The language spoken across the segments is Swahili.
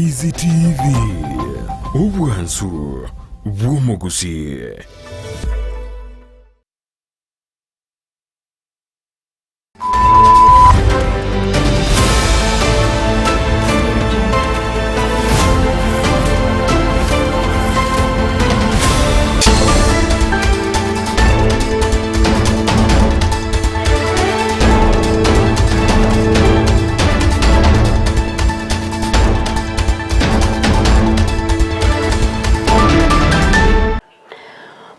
Ndizi TV Ubwansu Gusii.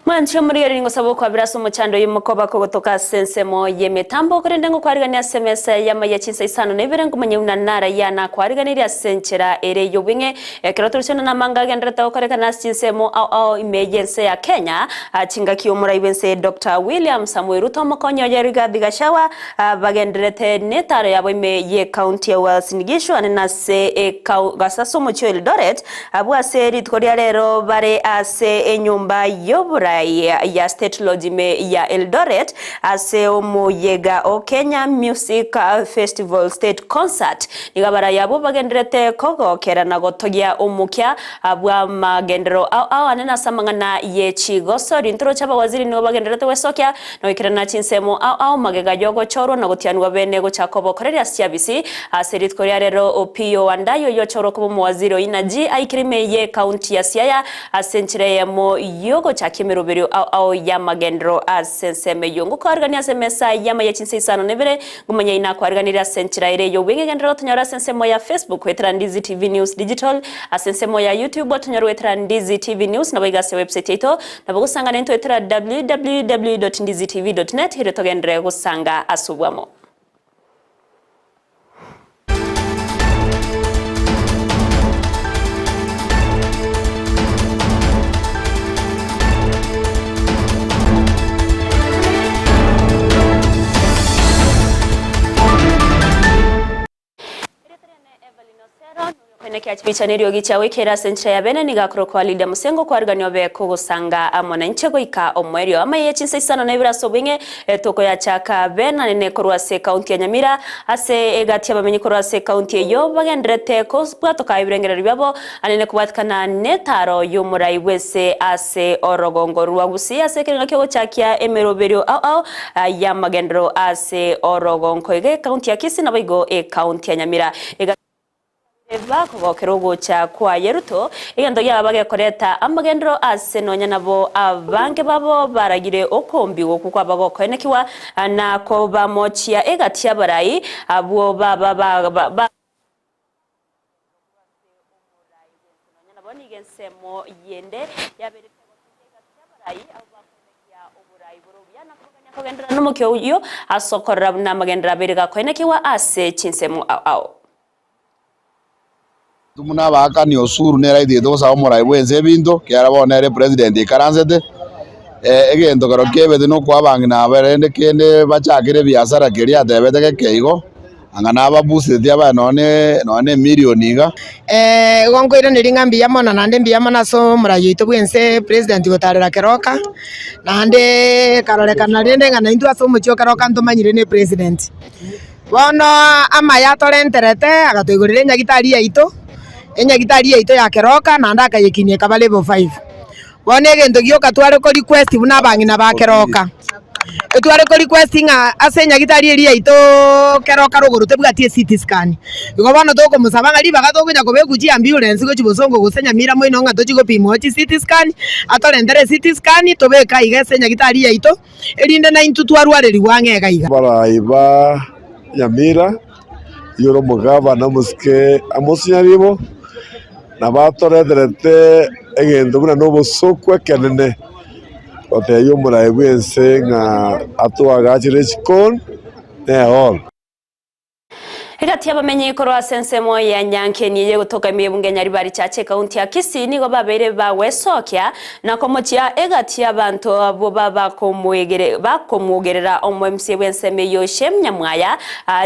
Mancho muri ngo sabo kwa biraso muchando y'umukoba ko gotoka sensemo yemetambo kurende ngo kwarigania SMS ya Amayia Chinsa Isano na Ibere ngo manyuna nara yana kwariganira senchera ere yobinge ekiraturishana na manga gendreta okoreka na sinsemo au emergency ya Kenya chinga kiyomura ibense Dr. William Samuel Ruto mokonyo yariga digashawa bagendrete netare yabo ye county ya Sinigisho anena se gasaso mucho Eldoret abwase ritkoria rero bare ase enyumba yobura ya State Lodge ya Eldoret ase omuyega o Kenya Music Festival State Concert nigabara yabo bagendrete kogo kera nagotogia omukya abwa magendero au anena samangana ye chigoso rintro chaba waziri no bagendrete wesokya no ikirana chinsemo au magega yogo choro nagotianwa bene go chakobo koreria siabisi aserit korea rero opio wandayo yo choro ko muwaziri inaji aikirime ye county ya Siaya asenchire yamo yogo chakimero au ya magendro asenseme yongo kwargania semesa ya Amayia Chinsa Isano na Ibere ngumanya ina kwarganira senchira ire yo wenge gendro tunyara sensemo ya Facebook wetra Ndizi TV News Digital asensemo ya YouTube tunyara wetra Ndizi TV News na bagase website ito na bagusanga nento wetra www.ndizitv.net hire togendre gusanga asubwamo. Kwenye kiachipicha nirio gicha wikera senchira ya bene nigakuro kwa Lidia Musengo kwa arganyobe kugusanga mwananchi ika omwerio Amayia Chinsa Isano na Ibere sobinge toko ya chaka bena nene korwa se county ya Nyamira ase egati abamenyi korwa se county yo bagendrete ko bwatoka Ibirengera ribabo anene kubatkana netaro yumurai wese ase orogongo ruwa Gusii ase kiringa kyo chakia emeroberio au ya magendro ase orogongo ege county ya Kisii na baigo county ya Nyamira Kerogo cha kwa yeruto igando yabage koreta amagendro asenonya nabo abange babo baragire okombi wo kuko abago konekiwa na ko bamochia egatia barayi abo baba nabo nigensemo yende yabere egatia barayi abo bakonekia oburayi borobya na kogendra numukyo yo asokorra na magendra berega konekiwa ase chinsemo au Tumuna baka ni osuru nera idito sa omurai bwense binto kiara bonere president ikaranzete egento karo kebete no kwa bangina berende kende bachakire biashara keria tebete keigo angana babusite aba none millioniga gonkoire niringa mbiyamona nande mbiyamona so murai ito bwense president gotarera keroka nande karorekana rende ngana indu aso muchio keroka ntomanyire ne president bono Amayia torenterete agatoigorire nyagitari yaito enyagitari yaito ya keroka na ndaka yekinie kaba level 5 wone gento gioka tware ko request buna bangina ba keroka tware ko request nga ase nyagitari eri yaito keroka rogorute bwatie CT scan igo bano toko musabanga liba gatokunya ko bekuji ambulance go chibosongo gusenya mira moino nga tochiko pimo chi CT scan atorendere CT scan tobeka igese nyagitari yaito erinde na intu twarware riwange gaiga baraiba Nyamira yoro mugaba na muske amosinyaribo na batoretherete egendo buna no bosokwe kenene oteyo murai bwense nga atwagachire chikon ne all Higati abamenyi korwa sensemo ya Nyankeni ye gutoka miyebunge nyari bari chache county ya Kisii nigo babere bawesokya na komotia egati abantu abo bakomugerera omwemsi wenseme yo Nyamwaya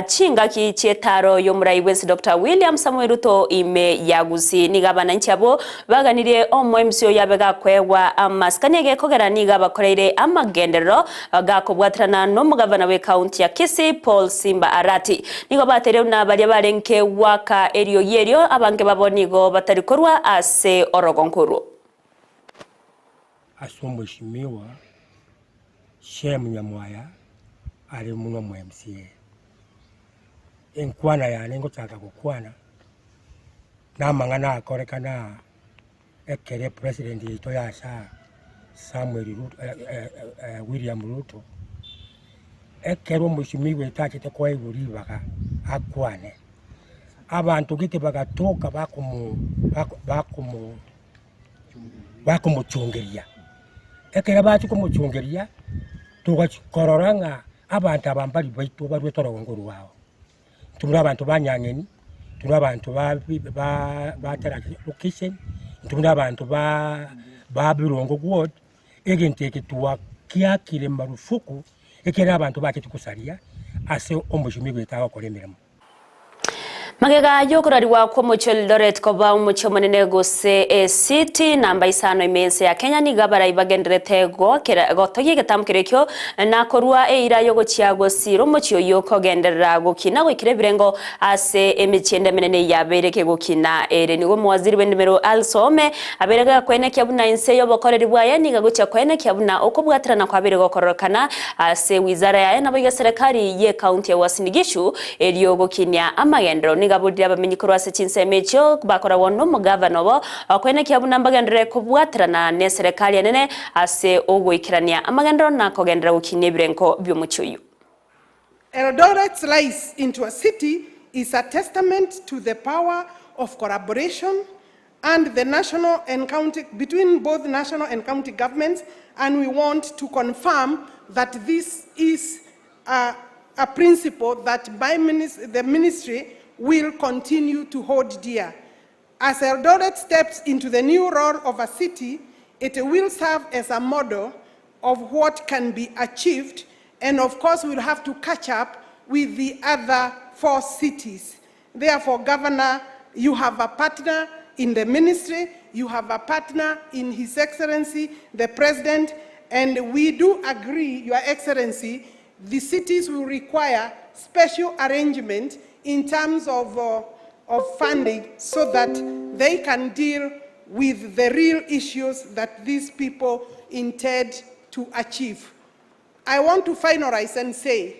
chinga ki chetaro yo murai wensi Dr. William Samuel Ruto ime ya Gusii niga bananchi abo baganire omwemsi yo yabega kwewa amaskanyege kogera niga bakoreire amagendero gakobwatrana no mugavana we county ya Kisii Paul Simba Arati nigo batere na baria barenke waka erio yerio abange babonigo batarikorwa ase orogonkuru. Mheshimiwa Shem Nyamwaya ali muno mu MCA. Enkwana yani ngotaka kukwana namangana akorekana ekere president ito yasha William Ruto ekero mheshimiwa itachete kwa iburibaga akwane abantu gite bagatoka bakumuchungeria ekera batu kumuchungeria tugakororanga abantu abambali baitu barwetorogonkuru wao tumura abantu banyangeni tumura abantu ba location tumura abantu ba birongo ward egenteke tuwa kiakire marufuku ekera abantu bakitukusaria ase omushimiwe itaho koremeramo. Magega yokurari wa kwa mochel Loret koba umucho manene Gusii City namba Isano imense ya Kenya ni gabara ibagendrete gotogi getamkirekyo na korua eira yogo chia Gusii romochio yoko gendera gukina wikire birengo ase emichende menene ya bereke gukina ere nigo mwaziri wendimero Alsome aberega kwene kyabuna inse yo bokoreri bwaye ni gagucha kwene kyabuna okobwatrana kwa berego korokana ase wizara ya nabiga serikali ye county ya Uasin Gishu eriyo gukinya amagendero ni gabudira bamenyikoro ase Chinsa emecho bakora wono mugavana bo akwene kyabuna mbagendere kubwatrana ne serikali nene ase ogwikirania amagendero na kogendera gukinya birenko byumuchuyu. Eldoret's rise into a city is a testament to the power of collaboration and the national and county, between both national and county governments, and we want to confirm that this is a principle that the ministry will continue to hold dear. As Eldoret steps into the new role of a city, it will serve as a model of what can be achieved, and of course we'll have to catch up with the other 4 cities. Therefore, Governor, you have a partner in the ministry, you have a partner in His Excellency, the President, and we do agree, Your Excellency, the cities will require special arrangement in terms of funding so that they can deal with the real issues that these people intend to achieve. I want to finalize and say,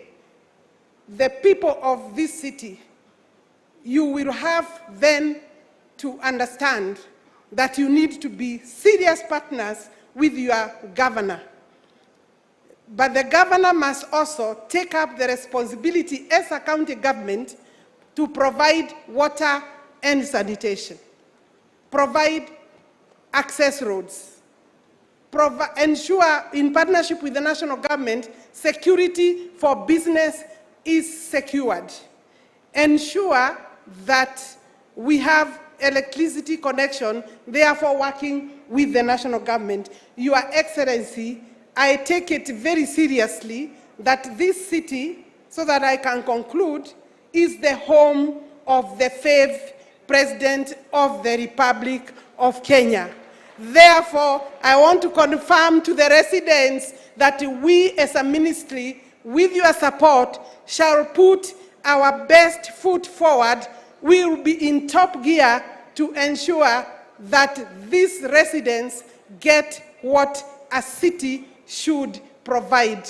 the people of this city, you will have then to understand that you need to be serious partners with your governor. But the governor must also take up the responsibility as a county government to provide water and sanitation, provide access roads, ensure in partnership with the national government, security for business is secured, ensure that we have electricity connection, therefore working with the national government. Your Excellency, I take it very seriously that this city, so that I can conclude, is the home of the 5th President of the Republic of Kenya. Therefore, I want to confirm to the residents that we as a ministry, with your support, shall put our best foot forward. We will be in top gear to ensure that these residents get what a city should provide.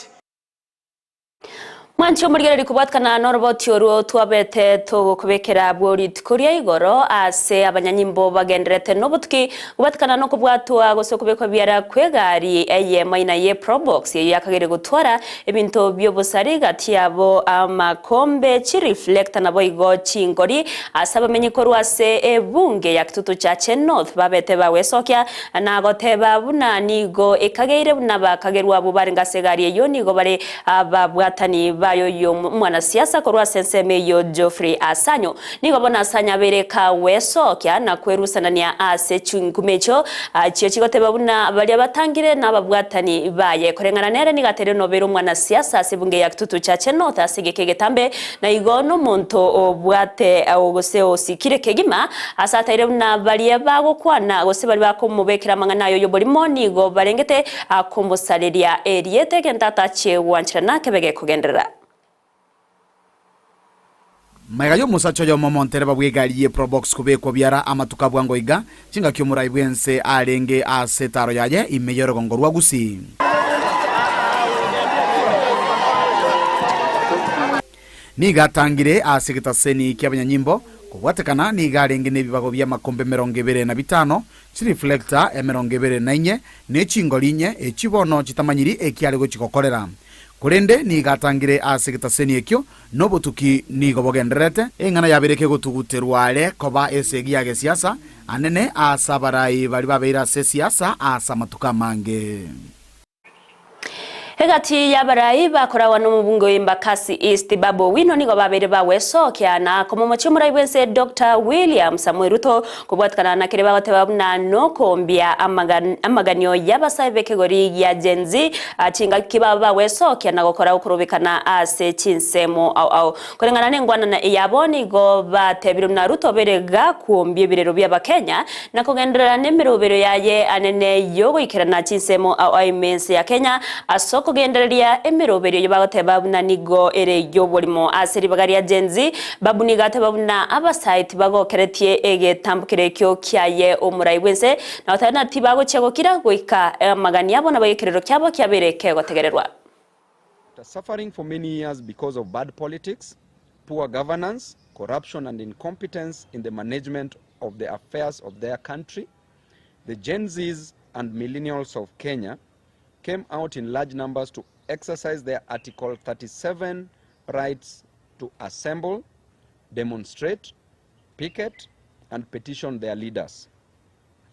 Mwancho murigera kubatkana noroboti oruo tuabete to kubekera bwori tukuria igoro ase abanyanyimbo bagendrete nobutki kubatkana no kubwatwa gose kubekwa byara kwegari eye maina ye probox ye yakagere gutwara ebinto byobusari gati yabo amakombe chi reflect na boigo chingori asaba menyikoro ase ebunge yakitutu cha North babete bawesokya na goteba buna nigo ekageire buna bakagerwa bubaringa segari yo nigo bare ababwatani bayo yo mwana siasa korwa senseme yo Geoffrey Asanyo nigo bona Asanya bereka wesokya na kwerusanania ase chungumecho chiyo chigoteba buna bali abatangire n'ababwatani baye korengana nere nigatere nobero mwana siasa asibunge yakitutu cha North asigeke getambe na igono monto obwate ogose osikire kegima asataire buna bali bagokwana gose bali bakomubekera mangana yo yobolimo nigo barengete akombosaleria eriete gentata che wanchana kebege kugendera. Magayo musacho yo momontere babwegaliye probox kubekwa byara amatuka bwangoiga chinga kyomura ibwense arenge asetaro yaye imeyoro gongorwa Gusii. Nigatangire asegitaseni ky'abanyanyimbo kubwatekana nigarenge nebibago bya makombe 25 chireflector 24 n'echingolinye echibono chitamanyiri ekyalego chikokorera kurende nigatangire asegitaseni ekyo nobutuki nigobogenderete engana yabireke gutuguterware koba esegi ya siasa anene asabarai bali babeira se siasa asamatuka mange. Hegati yabarai bakorawa n'umubungo w'Embakasi East Babo wino nigo babere bawesokya na komomochi murayibwense Dr. William Samuel Ruto kubwatkana na kireba batebabuna no kombia amaganyo yabasaibe gori ya Genzi achinga kibaba wesokya na gukora ukurubikana ase Chinsemo au kurengana n'engwana na yaboni go batebira na Ruto berega kuombia birero by'Abakenya na kugendera n'emirubero yaye anene yogo ikirana Chinsemo au imense ya Kenya asoko kugendereria emirobero yabagoteba buna nigo ere yobolimo aseri bagaria Genzi babuniga tebabuna abasite bagokeretie egetambukire kyo kyaye omurayibwense na utana tibago chego kira goika magani yabo nabayekirero kyabo kyabereke gotegererwa. Suffering for many years because of bad politics, poor governance, corruption and incompetence in the management of the affairs of their country, the Gen Zs and millennials of Kenya came out in large numbers to exercise their Article 37 rights to assemble, demonstrate, picket, and petition their leaders.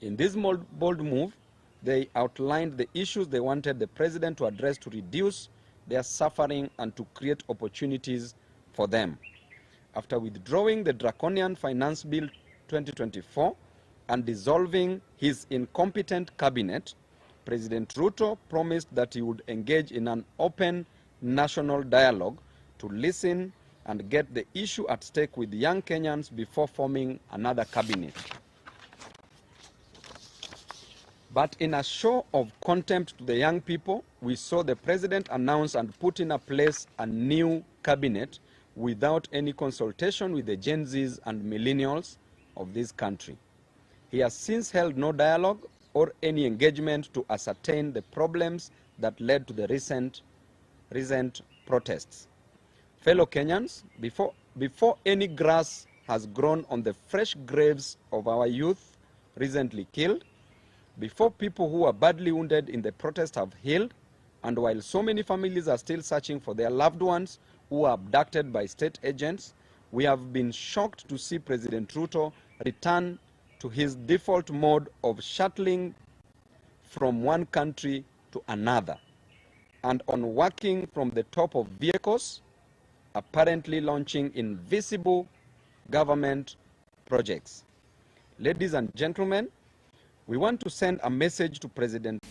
In this bold move, they outlined the issues they wanted the president to address to reduce their suffering and to create opportunities for them. After withdrawing the draconian Finance Bill 2024 and dissolving his incompetent cabinet, President Ruto promised that he would engage in an open national dialogue to listen and get the issue at stake with young Kenyans before forming another cabinet. But in a show of contempt to the young people, we saw the president announce and put in place a new cabinet without any consultation with the Gen Zs and millennials of this country. He has since held no dialogue or any engagement to ascertain the problems that led to the recent protests. Fellow Kenyans, before any grass has grown on the fresh graves of our youth recently killed, before people who were badly wounded in the protest have healed, and while so many families are still searching for their loved ones who were abducted by state agents, we have been shocked to see President Ruto return to his default mode of shuttling from one country to another and on working from the top of vehicles, apparently launching invisible government projects. Ladies and gentlemen, we want to send a message to President.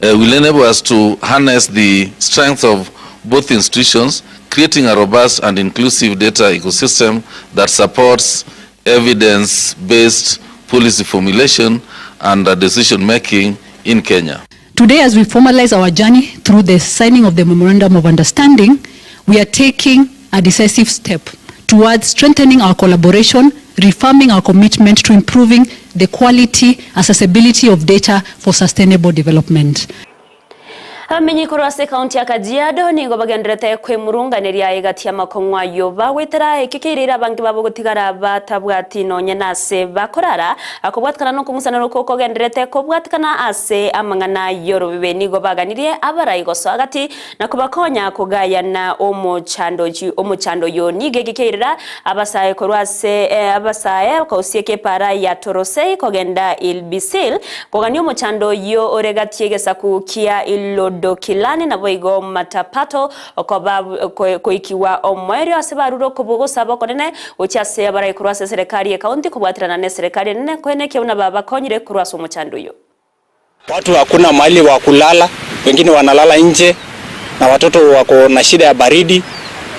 Will enable us to harness the strength of both institutions, creating a robust and inclusive data ecosystem that supports evidence-based policy formulation and decision-making in Kenya. Today, as we formalize our journey through the signing of the Memorandum of Understanding, we are taking a decisive step towards strengthening our collaboration, reaffirming our commitment to improving the quality, accessibility of data for sustainable development. Amenyi korase county ya Kajiado ningo bagendrete kwe murunganiria igati ya makongwa yoba wetera ikikirira bangi babo gutigara batabwati no nyenase bakorara akobwatkana no kumusana ko gendrete kobwatkana ase amangana yoro bibe nigo baganirie abarayigoso agati na kubakonya kugaya na omuchando yo nige gikirira abasaye korase abasaye ko usieke para ya torosei kogenda ilbisil kogani omuchando yo oregati yegesa kukia ilo dokilani na boigo matapato koikiwa omwerio asebaruro kubugusa bakonene ucyase abarayi kurwase serikali ya kaunti kubwatirana na serikali nene kweneke una baba konyire kurwasa umuchando yo. Watu hakuna mahali wa kulala, wengine wanalala nje na watoto wako na shida ya baridi,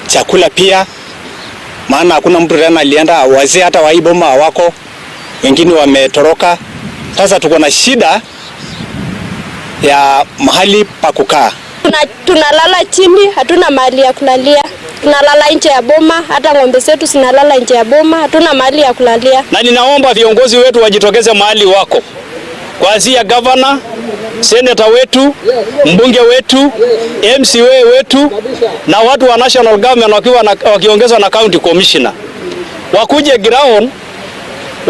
chakula pia maana hakuna mtu tena alienda, wazee hata wa iboma wako, wengine wametoroka. Sasa tuko na shida ya mahali pa kukaa. Tunalala chini, hatuna mahali ya kulalia. tunalala nje ya boma, hata ng'ombe zetu zinalala nje ya boma, hatuna mahali ya kulalia. Na ninaomba viongozi wetu wajitokeze mahali wako, kuanzia governor, senator wetu, mbunge wetu, MCA wetu na watu wa national government wakiongezwa na county commissioner. Wakuje ground,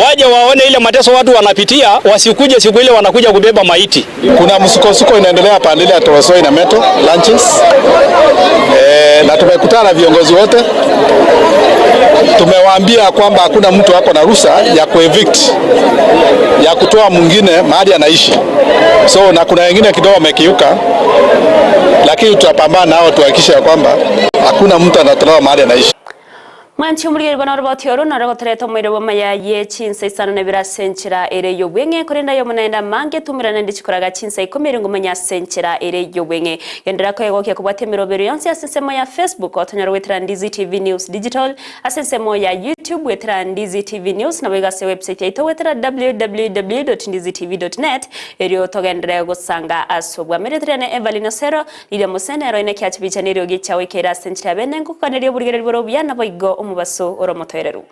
waje waone ile mateso watu wanapitia, wasikuje siku ile wanakuja kubeba maiti. Kuna msukosuko inaendelea pande ile ya Torosoi na Meto lunches. Na tumekutana na viongozi wote. Tumewaambia kwamba hakuna mtu hapo na ruhusa ya kuevict, ya kutoa mwingine mahali anaishi. So na kuna wengine kidogo wamekiuka, lakini tutapambana nao tuhakikishe kwamba hakuna mtu anatolewa mahali anaishi. Mwanchi umurigeri bana roboti oro na rogotereta mwere wamaya ye Chinsa Isano nebira senchera ere yobwenge korenda yo munaenda mange tumirana ndichikoraga Chinsa ikomere ngumanya senchera ere yobwenge yendera ko yegokia kubwate mirobero yonse asensemo ya Facebook otonyaro wetra Ndizi TV News Digital asensemo ya YouTube wetra Ndizi TV News na wegase website yaito wetra www.ndizitv.net eri togendera gusanga asobwa meretrene Everiyne Osero ile musene roine kyachibicha nero gichawe kera senchera benengo kanerio burigeri boro byana boigo umubaso oromotoereru.